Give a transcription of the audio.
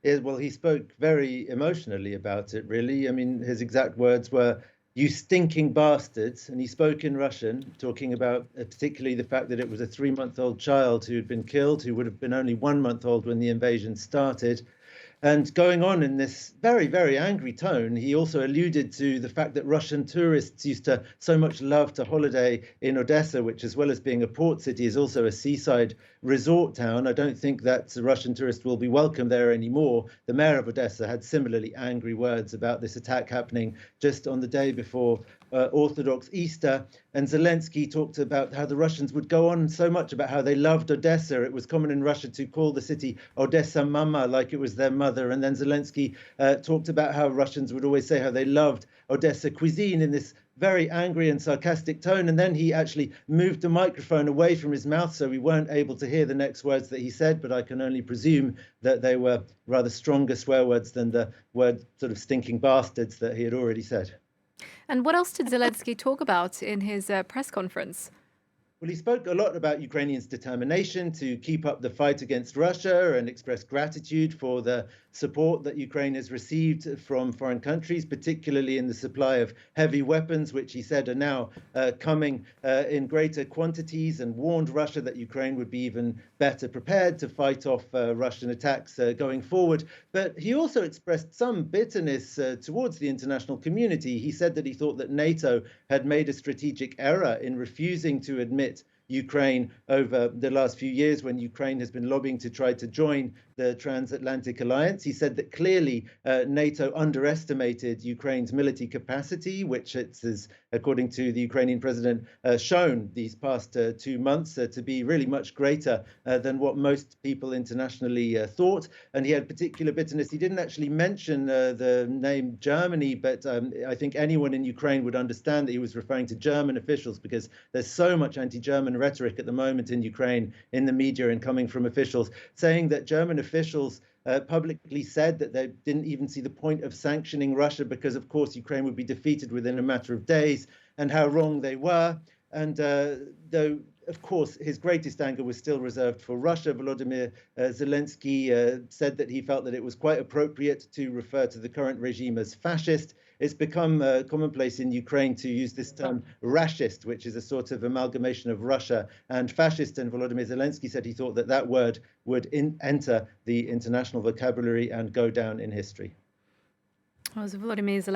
Well, he spoke very emotionally about it, really. I mean, his exact words were, "You stinking bastards." And he spoke in Russian, talking about particularly the fact that it was a 3-month-old child who had been killed, who would have been only 1 month old when the invasion started. And going on in this very, very angry tone, he also alluded to the fact that Russian tourists used to so much love to holiday in Odesa, which, as well as being a port city, is also a seaside resort town. I don't think that Russian tourists will be welcome there anymore. The mayor of Odessa had similarly angry words about this attack happening just on the day before Orthodox Easter. And Zelensky talked about how the Russians would go on so much about how they loved Odessa. It was common in Russia to call the city Odessa Mama, like it was their mother. And then Zelensky talked about how Russians would always say how they loved Odessa cuisine in this very angry and sarcastic tone. And then he actually moved the microphone away from his mouth, so we weren't able to hear the next words that he said, but I can only presume that they were rather stronger swear words than the word sort of stinking bastards that he had already said. And what else did Zelensky talk about in his press conference? Well, he spoke a lot about Ukrainians' determination to keep up the fight against Russia and expressed gratitude for the support that Ukraine has received from foreign countries, particularly in the supply of heavy weapons, which he said are now coming in greater quantities, and warned Russia that Ukraine would be even better prepared to fight off Russian attacks going forward. But he also expressed some bitterness towards the international community. He said that he thought that NATO had made a strategic error in refusing to admit Ukraine over the last few years when Ukraine has been lobbying to try to join the transatlantic alliance. He said that clearly NATO underestimated Ukraine's military capacity, which it is, according to the Ukrainian president, shown these past 2 months to be really much greater than what most people internationally thought. And he had particular bitterness. He didn't actually mention the name Germany, but I think anyone in Ukraine would understand that he was referring to German officials, because there's so much anti-German rhetoric at the moment in Ukraine, in the media and coming from officials, saying that German officials publicly said that they didn't even see the point of sanctioning Russia because, of course, Ukraine would be defeated within a matter of days, and how wrong they were. And though, of course, his greatest anger was still reserved for Russia, Volodymyr Zelensky said that he felt that it was quite appropriate to refer to the current regime as fascist. It's become commonplace in Ukraine to use this term rashist, which is a sort of amalgamation of Russia and fascist. And Volodymyr Zelensky said he thought that that word would enter the international vocabulary and go down in history. Was Volodymyr Zelensky